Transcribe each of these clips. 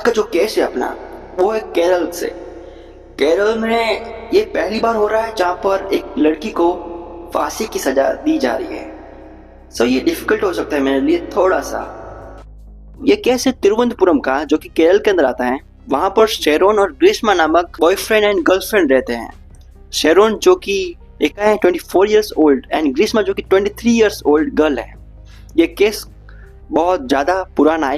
का जो केस है अपना, वो है केरल से। केरल में ये पहली बार हो रहा है जहाँ पर एक लड़की को फांसी की सजा दी जा रही है। सो ये डिफिकल्ट हो सकता है मेरे लिए थोड़ा सा। ये केस है तिरुवनंतपुरम का, जो कि केरल के अंदर आता है। वहां पर शेरोन और ग्रीष्मा नामक बॉयफ्रेंड एंड गर्लफ्रेंड रहते हैं। शेरोन जो कि एक है 24 इयर्स ओल्ड एंड ग्रीष्मा जो कि 23 इयर्स ओल्ड गर्ल है। ये केस बहुत ज़्यादा पुराना है,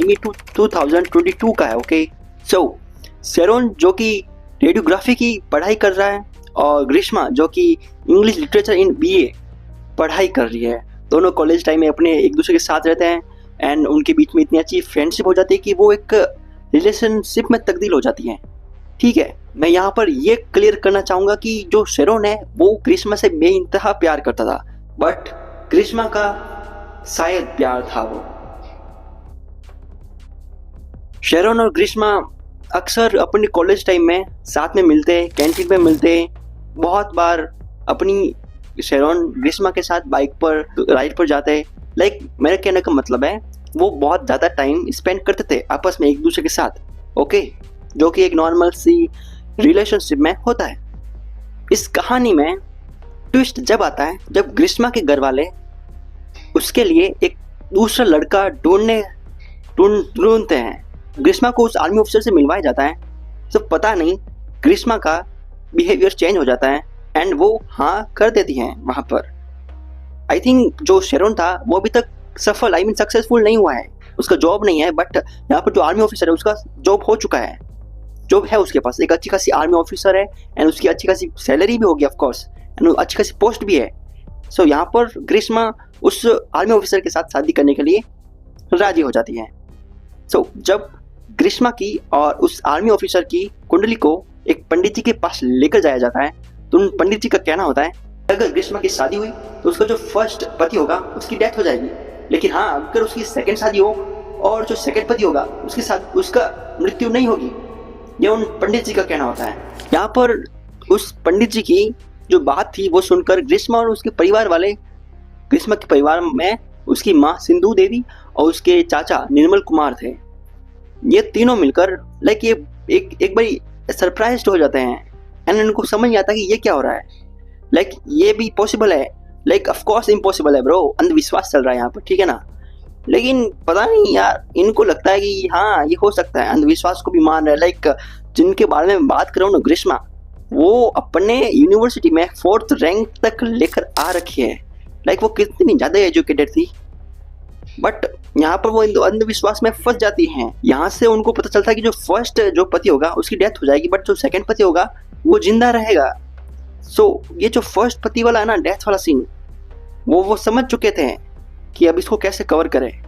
2022 का है। ओके, सो शेरोन जो कि रेडियोग्राफी की पढ़ाई कर रहा है और ग्रीष्मा जो कि इंग्लिश लिटरेचर इन बीए पढ़ाई कर रही है। दोनों कॉलेज टाइम में अपने एक दूसरे के साथ रहते हैं एंड उनके बीच में इतनी अच्छी फ्रेंडशिप हो जाती है कि वो एक रिलेशनशिप में तब्दील हो जाती है। ठीक है, मैं यहाँ पर ये क्लियर करना चाहूँगा कि जो शेरोन है वो ग्रीष्मा से बेइंतहा प्यार करता था, बट ग्रीष्मा का शायद प्यार था वो। शेरोन और ग्रीष्मा अक्सर अपने कॉलेज टाइम में साथ में मिलते, कैंटीन में मिलते। बहुत बार अपनी शेरोन ग्रीष्मा के साथ बाइक पर राइड पर जाते। लाइक मेरे कहने का मतलब है वो बहुत ज़्यादा टाइम स्पेंड करते थे आपस में एक दूसरे के साथ। ओके, जो कि एक नॉर्मल सी रिलेशनशिप में होता है। इस कहानी में ट्विस्ट जब आता है जब ग्रीष्मा के घर वाले उसके लिए एक दूसरा लड़का ढूंढते हैं। ग्रीष्मा को उस आर्मी ऑफिसर से मिलवाया जाता है। तो पता नहीं ग्रीष्मा का बिहेवियर चेंज हो जाता है एंड वो हाँ कर देती हैं वहाँ पर। आई थिंक जो शेरोन था वो अभी तक सक्सेसफुल नहीं हुआ है, उसका जॉब नहीं है, बट यहाँ पर जो आर्मी ऑफिसर है उसका जॉब हो चुका है। जॉब है उसके पास, एक अच्छी खासी आर्मी ऑफिसर है एंड उसकी अच्छी खासी सैलरी भी होगी ऑफकोर्स एंड अच्छी खासी पोस्ट भी है। सो यहाँ पर ग्रीष्मा उस आर्मी ऑफिसर के साथ शादी करने के लिए राजी हो जाती है। सो जब ग्रीष्मा की और उस आर्मी ऑफिसर की कुंडली को एक पंडित जी के पास लेकर जाया जाता है, तो उन पंडित जी का कहना होता है अगर ग्रीष्मा की शादी हुई तो उसका जो फर्स्ट पति होगा उसकी डेथ हो जाएगी, लेकिन हाँ अगर उसकी सेकंड शादी हो और जो सेकंड पति होगा उसके साथ उसका मृत्यु नहीं होगी। ये उन पंडित जी का कहना होता है। यहाँ पर उस पंडित जी की जो बात थी वो सुनकर ग्रीष्मा और उसके परिवार वाले, ग्रीष्मा के परिवार में उसकी माँ सिंधु देवी और उसके चाचा निर्मल कुमार थे, ये तीनों मिलकर लाइक ये एक बड़ी सरप्राइज्ड हो जाते हैं एंड उनको समझ नहीं आता कि ये क्या हो रहा है। लाइक ये भी पॉसिबल है, लाइक ऑफ कोर्स इम्पॉसिबल है ब्रो, अंधविश्वास चल रहा है यहाँ पर, ठीक है ना। लेकिन पता नहीं यार, इनको लगता है कि हाँ ये हो सकता है, अंधविश्वास को भी मान रहे हैं। लाइक जिनके बारे में बात कर रहा हूँ ना, ग्रीष्मा, वो अपने यूनिवर्सिटी में 4th रैंक तक लेकर आ रखी है। लाइक वो कितनी ज़्यादा एजुकेटेड थी, बट यहाँ पर वो अंधविश्वास में फंस जाती हैं। यहाँ से उनको पता चलता है कि जो फर्स्ट जो पति होगा उसकी डेथ हो जाएगी, बट जो सेकंड पति होगा वो जिंदा रहेगा। सो ये जो फर्स्ट पति वाला है ना, डेथ वाला सीन, वो समझ चुके थे कि अब इसको कैसे कवर करें।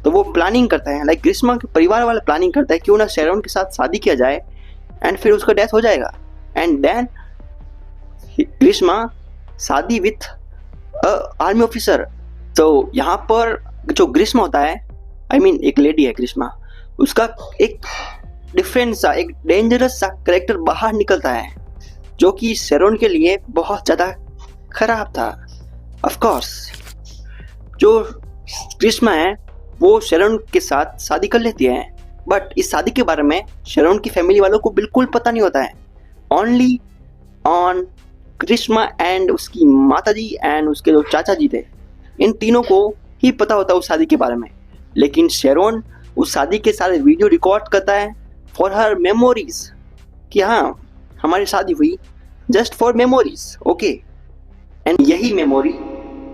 तो वो प्लानिंग करता है, लाइक ग्रीष्मा के परिवार वाले प्लानिंग करता है क्यों ना शेरोन के साथ शादी किया जाए एंड फिर उसका डेथ हो जाएगा एंड देन ग्रीष्मा शादी विथ आर्मी ऑफिसर। तो यहाँ पर जो ग्रीष्मा होता है, आई मीन एक लेडी है ग्रीष्मा, उसका एक डिफरेंट सा, एक डेंजरस सा करेक्टर बाहर निकलता है जो कि शेरोन के लिए बहुत ज़्यादा खराब था। ऑफ कोर्स जो ग्रीष्मा है वो शेरोन के साथ शादी कर लेती है, बट इस शादी के बारे में शेरोन की फैमिली वालों को बिल्कुल पता नहीं होता है। ओनली ऑन ग्रीष्मा एंड उसकी माताजी एंड उसके जो चाचा जी थे, इन तीनों को ही पता होता है उस शादी के बारे में। लेकिन शेरोन उस शादी के सारे वीडियो रिकॉर्ड करता है फॉर हर मेमोरीज, कि हाँ हमारी शादी हुई just for memories. Okay, and यही मेमोरी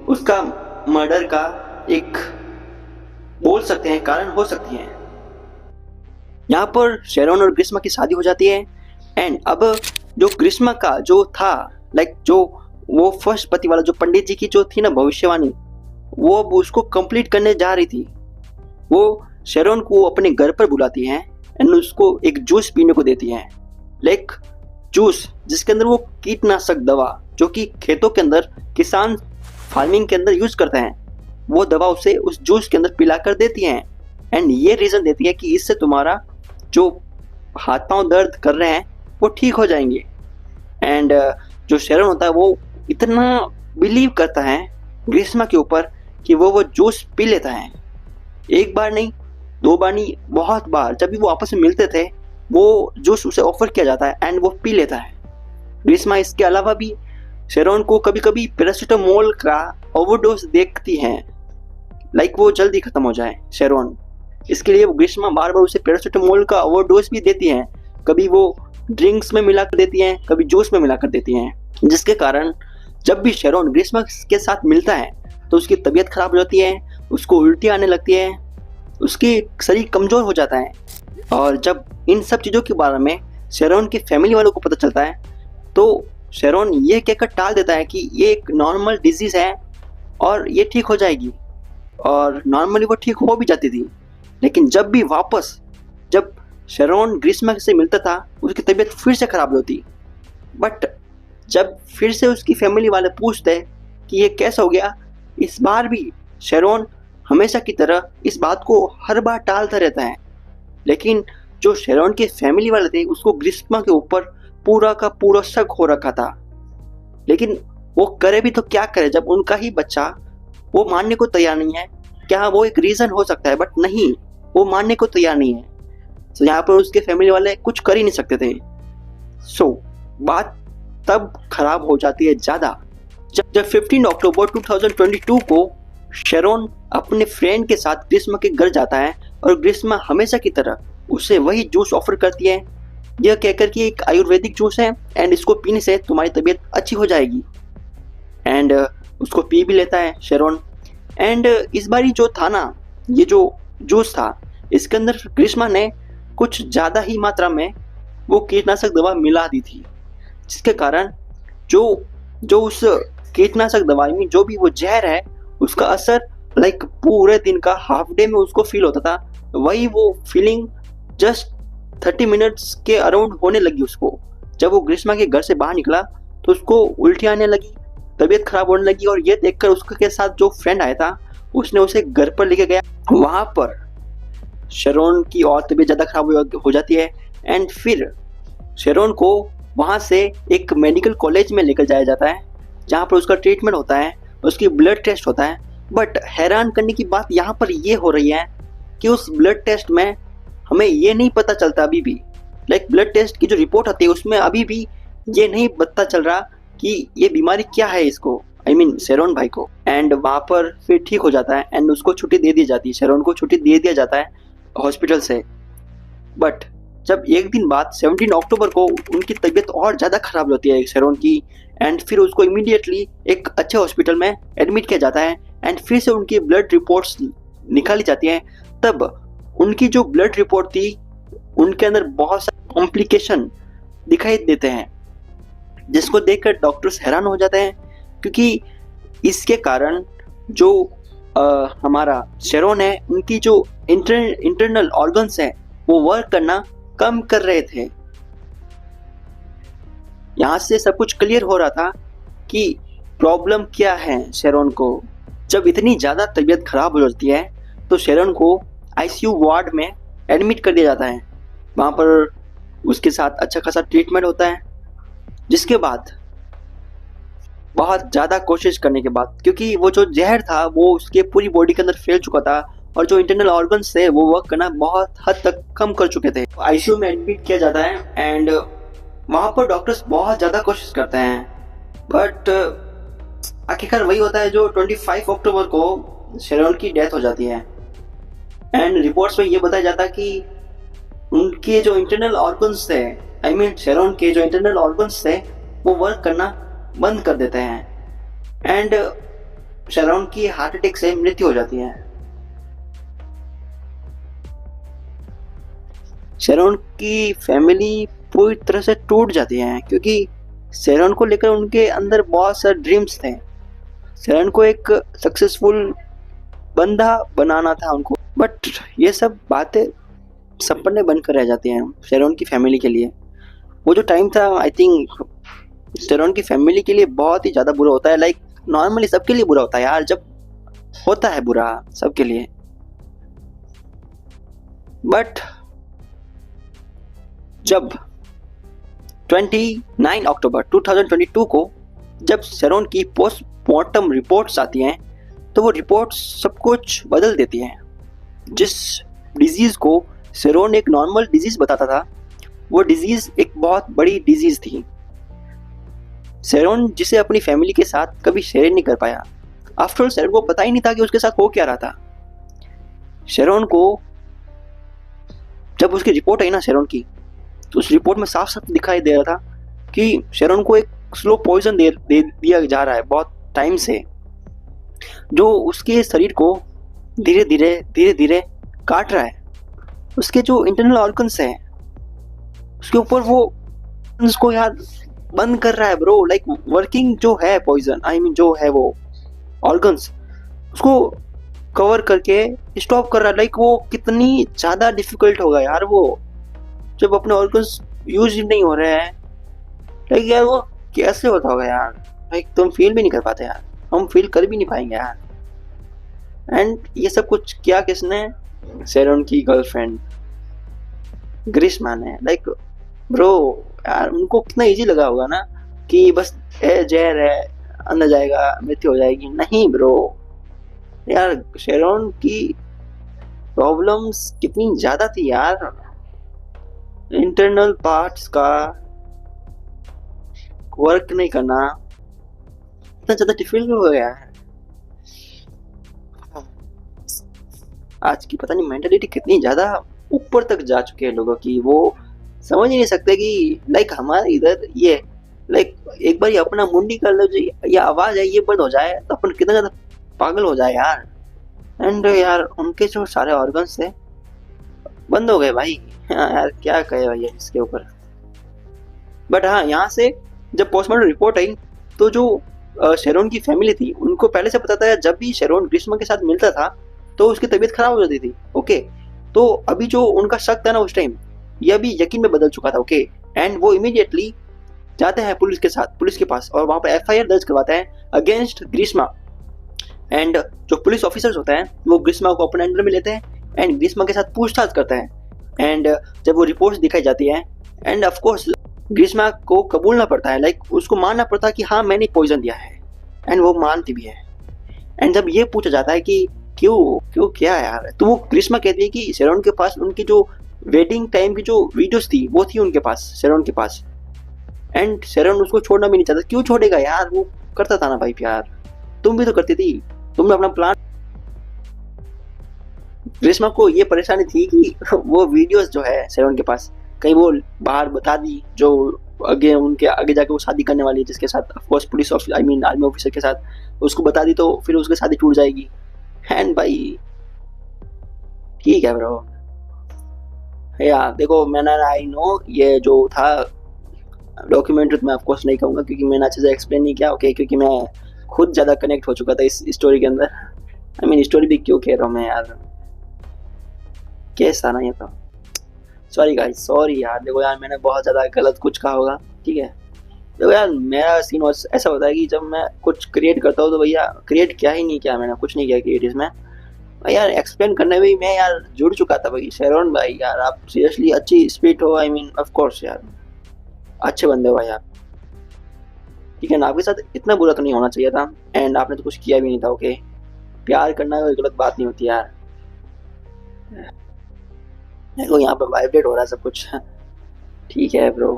उसका मर्डर का एक बोल सकते हैं कारण हो सकती है। यहाँ पर शेरोन और ग्रीष्मा की शादी हो जाती है एंड अब जो ग्रीष्मा का जो था, लाइक जो वो फर्स्ट पति वाला जो पंडित जी की जो थी ना भविष्यवाणी, वो अब उसको कंप्लीट करने जा रही थी। वो शेरोन को अपने घर पर बुलाती हैं एंड उसको एक जूस पीने को देती हैं, लाइक जूस जिसके अंदर वो कीटनाशक दवा जो कि खेतों के अंदर किसान फार्मिंग के अंदर यूज करते हैं, वो दवा उसे उस जूस के अंदर पिलाकर देती हैं एंड ये रीजन देती है कि इससे तुम्हारा जो हाथ पांव दर्द कर रहे हैं वो ठीक हो जाएंगे। एंड जो शेरोन होता है वो इतना बिलीव करता है ग्रीष्मा के ऊपर कि वो जूस पी लेता है। एक बार नहीं 2 बार नहीं, बहुत बार जब भी वो आपस में मिलते थे वो जूस उसे ऑफर किया जाता है एंड वो पी लेता है। ग्रीष्मा इसके अलावा भी शेरोन को कभी कभी पैरासिटामोल का ओवरडोज देखती है, लाइक वो जल्दी खत्म हो जाए शेरोन। इसके लिए वो ग्रीष्मा बार बार उसे पैरासिटामोल का ओवरडोज भी देती हैं। कभी वो ड्रिंक्स में मिला कर देती हैं, कभी जूस में मिला कर देती हैं, जिसके कारण जब भी शेरोन ग्रीष्मा के साथ मिलता है तो उसकी तबीयत खराब हो जाती है, उसको उल्टी आने लगती है, उसकी शरीर कमजोर हो जाता है। और जब इन सब चीज़ों के बारे में शेरोन की फैमिली वालों को पता चलता है तो शेरोन ये कहकर टाल देता है कि ये एक नॉर्मल डिजीज़ है और ये ठीक हो जाएगी, और नॉर्मली वो ठीक हो भी जाती थी। लेकिन जब शेरोन ग्रीष्मा से मिलता था उसकी तबीयत फिर से खराब होती। बट जब फिर से उसकी फैमिली वाले पूछते कि ये कैसा हो गया, इस बार भी शेरोन हमेशा की तरह इस बात को हर बार टालता रहता है। लेकिन जो शेरोन के फैमिली वाले थे उसको ग्रीष्मा के ऊपर पूरा का पूरा शक हो रखा था। लेकिन वो करे भी तो क्या करे जब उनका ही बच्चा वो मानने को तैयार नहीं है। क्या वो एक रीज़न हो सकता है, बट नहीं, वो मानने को तैयार नहीं है। तो यहाँ पर उसके फैमिली वाले कुछ कर ही नहीं सकते थे। सो बात तब खराब हो जाती है ज़्यादा जब 15 अक्टूबर 2022 को शेरोन अपने फ्रेंड के साथ ग्रीष्मा के घर जाता है और ग्रीष्मा हमेशा की तरह उसे वही जूस ऑफर करती है, यह कहकर कि एक आयुर्वेदिक जूस है एंड इसको पीने से तुम्हारी तबीयत अच्छी हो जाएगी। एंड उसको पी भी लेता है शेरोन। एंड इस बारी जो था ना, ये जो जूस था इसके अंदर ग्रीष्मा ने कुछ ज़्यादा ही मात्रा में वो कीटनाशक दवा मिला दी थी, जिसके कारण जो उस कीटनाशक दवाई में जो भी वो जहर है उसका असर लाइक पूरे दिन का हाफ डे में उसको फील होता था। वही वो फीलिंग जस्ट 30 मिनट्स के अराउंड होने लगी उसको। जब वो ग्रीष्मा के घर से बाहर निकला तो उसको उल्टी आने लगी, तबीयत खराब होने लगी, और ये देखकर उसके साथ जो फ्रेंड आया था उसने उसे घर पर लेके गया। वहाँ पर शेरोन की और तबीयत ज़्यादा खराब हो जाती है एंड फिर शेरोन को वहाँ से एक मेडिकल कॉलेज में लेकर जाया जाता है जहाँ पर उसका ट्रीटमेंट होता है, उसकी ब्लड टेस्ट होता है। बट हैरान करने की बात यहाँ पर ये हो रही है कि उस ब्लड टेस्ट में हमें ये नहीं पता चलता अभी भी, लाइक ब्लड टेस्ट की जो रिपोर्ट आती है उसमें अभी भी ये नहीं पता चल रहा कि ये बीमारी क्या है इसको, शेरोन भाई को। एंड वहाँ पर फिर ठीक हो जाता है एंड उसको छुट्टी दे दी जाती है, शेरोन को छुट्टी दे दिया जाता है हॉस्पिटल से। बट जब एक दिन बाद 17 अक्टूबर को उनकी तबीयत और ज़्यादा खराब होती है शेरोन की, एंड फिर उसको इमीडिएटली एक अच्छे हॉस्पिटल में एडमिट किया जाता है एंड फिर से उनकी ब्लड रिपोर्ट्स निकाली जाती हैं। तब उनकी जो ब्लड रिपोर्ट थी उनके अंदर बहुत सारे कॉम्प्लिकेशन दिखाई देते हैं, जिसको देखकर डॉक्टर्स हैरान हो जाते हैं, क्योंकि इसके कारण जो हमारा शेरोन है उनकी जो इंटरनल ऑर्गन्स हैं वो वर्क करना कम कर रहे थे। यहाँ से सब कुछ क्लियर हो रहा था कि प्रॉब्लम क्या है शेरोन को। जब इतनी ज़्यादा तबीयत खराब हो जाती है तो शेरोन को आईसीयू वार्ड में एडमिट कर दिया जाता है। वहाँ पर उसके साथ अच्छा खासा ट्रीटमेंट होता है, जिसके बाद बहुत ज़्यादा कोशिश करने के बाद, क्योंकि वो जो जहर था वो उसके पूरी बॉडी के अंदर फैल चुका था और जो इंटरनल ऑर्गन्स थे वो वर्क करना बहुत हद तक कम कर चुके थे। आईसीयू में एडमिट किया जाता है एंड वहाँ पर डॉक्टर्स बहुत ज़्यादा कोशिश करते हैं, बट आखिरकार वही होता है जो 25 अक्टूबर को शेरोन की डेथ हो जाती है। एंड रिपोर्ट्स में ये बताया जाता है कि उनके जो इंटरनल ऑर्गन्स थे, शेरोन के जो इंटरनल ऑर्गन्स थे वो वर्क करना बंद कर देते हैं एंड शेरोन की हार्ट अटैक से मृत्यु हो जाती है। शेरोन की फैमिली पूरी तरह से टूट जाती है, क्योंकि शेरोन को लेकर उनके अंदर बहुत सारे ड्रीम्स थे। शेरोन को एक सक्सेसफुल बंदा बनाना था उनको, बट ये सब बातें सपने बनकर रह जाती हैं शेरोन की फैमिली के लिए। वो जो टाइम था आई थिंक शेरोन की फैमिली के लिए बहुत ही ज़्यादा बुरा होता है, लाइक नॉर्मली सबके लिए बुरा होता है यार, जब होता है बुरा सबके लिए। बट जब 29 अक्टूबर 2022 को जब शेरोन की पोस्टमार्टम रिपोर्ट्स आती हैं तो वो रिपोर्ट्स सब कुछ बदल देती हैं। जिस डिजीज़ को शेरोन एक नॉर्मल डिजीज़ बताता था, वो डिजीज़ एक बहुत बड़ी डिजीज़ थी। शेरोन जिसे अपनी फैमिली के साथ कभी शेयर नहीं कर पाया। आफ्टर ऑल शेरोन को पता ही नहीं था कि उसके साथ हो क्या रहा था। शेरोन को जब उसकी रिपोर्ट आई ना शेरोन की, तो उस रिपोर्ट में साफ साफ दिखाई दे रहा था कि शेरोन को एक स्लो पॉइजन दे दिया जा रहा है बहुत टाइम से, जो उसके शरीर को धीरे धीरे काट रहा है। उसके जो इंटरनल ऑर्गन्स हैं उसके ऊपर वो उसको यार बंद कर रहा है ब्रो। लाइक वर्किंग जो है पॉइजन, आई मीन जो है वो ऑर्गन्स, उसको कवर करके स्टॉप कर रहा है। लाइक वो कितनी ज़्यादा डिफिकल्ट होगा यार वो, जब अपने ऑर्गन्स यूज नहीं हो रहे हैं। लाइक यार वो कैसे होता होगा यार। लाइक तुम फील भी नहीं कर पाते यार, हम फील कर भी नहीं पाएंगे यार। एंड ये सब कुछ किया किसने? शेरोन की गर्लफ्रेंड ग्रीष्मा ने। लाइक ब्रो यार उनको कितना इजी लगा होगा ना कि बस जहर है, अंदर जाएगा मृत्यु हो जाएगी। नहीं ब्रो यार, शेरोन की प्रॉब्लम्स कितनी ज्यादा थी यार। इंटरनल पार्ट्स का वर्क नहीं करना इतना ज्यादा डिफिकल्ट हो गया है। आज की पता नहीं मेंटालिटी कितनी ज्यादा ऊपर तक जा चुकी है लोगों की, वो समझ ही नहीं सकते कि लाइक हमारे इधर ये लाइक एक बार ये अपना मुंडी कर लो, ये आवाज है ये बंद हो जाए तो अपन कितना ज्यादा पागल हो जाए यार। एंड यार उनके जो सारे ऑर्गन्स थे बंद हो गए भाई। हाँ यार क्या कहे भाई इसके ऊपर। बट हाँ, यहाँ से जब पोस्टमार्टम रिपोर्ट आई तो जो शेरोन की फैमिली थी उनको पहले से पता था, जब भी शेरोन ग्रीष्मा के साथ मिलता था तो उसकी तबीयत खराब हो जाती थी। ओके, तो अभी जो उनका शक था ना उस टाइम, ये अभी यकीन में बदल चुका था। ओके, एंड वो इमीडिएटली जाते हैं पुलिस के पास, और वहाँ पर एफआईआर दर्ज करवाते हैं अगेंस्ट ग्रीष्मा। एंड जो पुलिस ऑफिसर्स होते हैं वो ग्रीष्मा को अपने अंडर में लेते हैं एंड ग्रीष्मा के साथ पूछताछ करते हैं। एंड जब वो रिपोर्ट्स दिखाई जाती है एंड ऑफ कोर्स ग्रीष्मा को कबूलना पड़ता है, लाइक उसको मानना पड़ता है कि हाँ मैंने पॉइजन दिया है, एंड वो मानती भी है। एंड जब ये पूछा जाता है कि क्यों क्या यार, तो वो ग्रीष्मा कहती है कि शेरोन के पास उनकी जो वेडिंग टाइम की जो वीडियोस थी वो थी उनके पास, शेरोन के पास। एंड शेरोन उसको छोड़ना भी नहीं चाहता। क्यों छोड़ेगा यार, वो करता था ना भाई प्यार, तुम भी तो करती थी, तुमने अपना प्लान। ग्रीष्मा को ये परेशानी थी कि वो वीडियोस जो है शेरोन के पास कहीं वो बाहर बता दी, जो उनके आगे जाके वो शादी करने वाली है जिसके साथ of course police officer I mean army officer के साथ, उसको बता दी तो फिर उसकी शादी टूट जाएगी। एंड भाई ठीक है ब्रो यार, देखो मैंने आई नो ये जो था डॉक्यूमेंट्री मैं ऑफ कोर्स नहीं कहूँगा क्योंकि मैंने अच्छे से एक्सप्लेन नहीं किया। ओके, क्योंकि मैं खुद ज़्यादा कनेक्ट हो चुका था इस स्टोरी के अंदर। आई मीन स्टोरी भी क्यों कह रहा हूँ मैं यार, कैसा ना ये तो सॉरी गाइस, सॉरी यार। देखो यार मैंने बहुत ज़्यादा गलत कुछ कहा होगा, ठीक है। देखो यार मेरा सीन ऐसा होता है कि जब मैं कुछ क्रिएट करता हूँ तो भैया क्रिएट क्या ही नहीं किया, मैंने कुछ नहीं किया क्रिएट इसमें यार। एक्सप्लेन करने में मैं यार जुड़ चुका था भाई। शेरोन भाई यार आप सीरियसली अच्छी स्पीड हो, आई मीन ऑफ कोर्स यार अच्छे बंदे हो भाई आप, ठीक है ना। आपके साथ इतना बुरा तो नहीं होना चाहिए था, एंड आपने तो कुछ किया भी नहीं था। ओके, प्यार करना कोई गलत बात नहीं होती यार। देखो यहाँ पे वाइब्रेट हो रहा है सब कुछ, ठीक है ब्रो।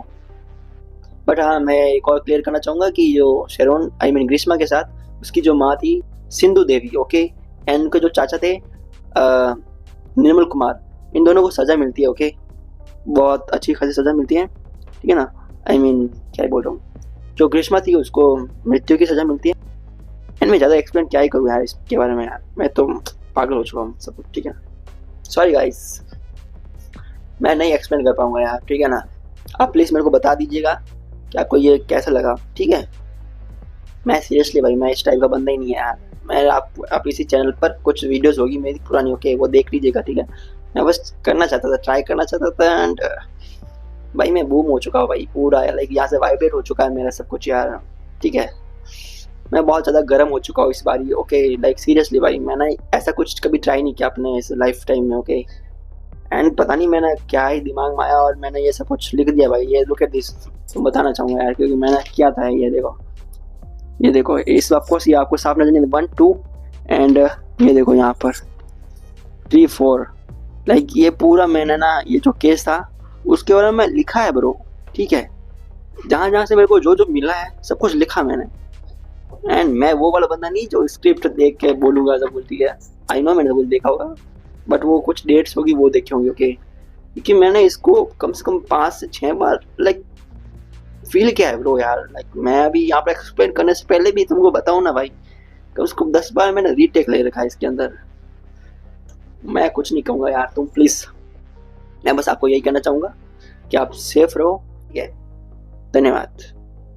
बट हाँ मैं एक और क्लियर करना चाहूँगा कि जो शेरोन आई मीन ग्रीष्मा के साथ उसकी जो माँ थी सिंधु देवी, ओके, एंड उनके जो चाचा थे निर्मल कुमार, इन दोनों को सज़ा मिलती है। ओके, बहुत अच्छी खासी सज़ा मिलती है, ठीक है ना। आई मीन क्या बोल रहा हूँ, जो ग्रीष्मा थी उसको मृत्यु की सज़ा मिलती है। एंड मैं ज़्यादा एक्सप्लेन क्या ही करूँ यार इसके बारे में यार, मैं तो पागल हो चुका हूँ सब कुछ, ठीक है। सॉरी गाइस, मैं नहीं एक्सप्लेन कर पाऊँगा यार, ठीक है ना। आप प्लीज़ मेरे को बता दीजिएगा कि आपको ये कैसा लगा, ठीक है। मैं सीरियसली भाई मैं इस टाइप का बंदा ही नहीं है यार। मैं आप इसी चैनल पर कुछ वीडियोस होगी मेरी पुरानी, ओके, वो देख लीजिएगा, ठीक है। मैं बस करना चाहता था, ट्राई करना चाहता था, एंड भाई मैं बूम हो चुका हूँ भाई पूरा, लाइक यहाँ से वाइब्रेट हो चुका है मेरा सब कुछ यार, ठीक है। मैं बहुत ज़्यादा गर्म हो चुका हूँ इस बारी, ओके, लाइक सीरियसली भाई मैंने ऐसा कुछ कभी ट्राई नहीं किया अपने इस लाइफ टाइम में, ओके। एंड पता नहीं मैंने क्या ही दिमाग में आया और मैंने ये सब कुछ लिख दिया भाई। ये लुक एट दिस, तो बताना चाहूँगा यार क्योंकि मैंने किया था। ये देखो इस ऑफकोर्स ये आपको साफ नजर नहीं 1 2 एंड ये देखो यहाँ पर 3 4 लाइक ये पूरा मैंने ना ये जो केस था उसके बारे में लिखा है ब्रो, ठीक है। जहाँ जहाँ से मेरे को जो जो मिला है सब कुछ लिखा मैंने। एंड मैं वो वाला बंदा नहीं जो स्क्रिप्ट देख के बोलूंगा सब कुछ, ठीक है। आई नो मैंने सब कुछ देखा होगा, बट वो कुछ डेट्स होगी वो देखे होंगे, ओके। क्योंकि मैंने इसको कम से कम 5 से 6 बार लाइक फील किया है ब्रो यार। लाइक मैं अभी यहाँ पर एक्सप्लेन करने से पहले भी तुमको बताऊँ ना भाई, कम से कम 10 बार मैंने रीटेक ले रखा है इसके अंदर। मैं कुछ नहीं कहूँगा यार, तुम प्लीज, मैं बस आपको यही कहना चाहूँगा कि आप सेफ रहो, ठीक है। धन्यवाद।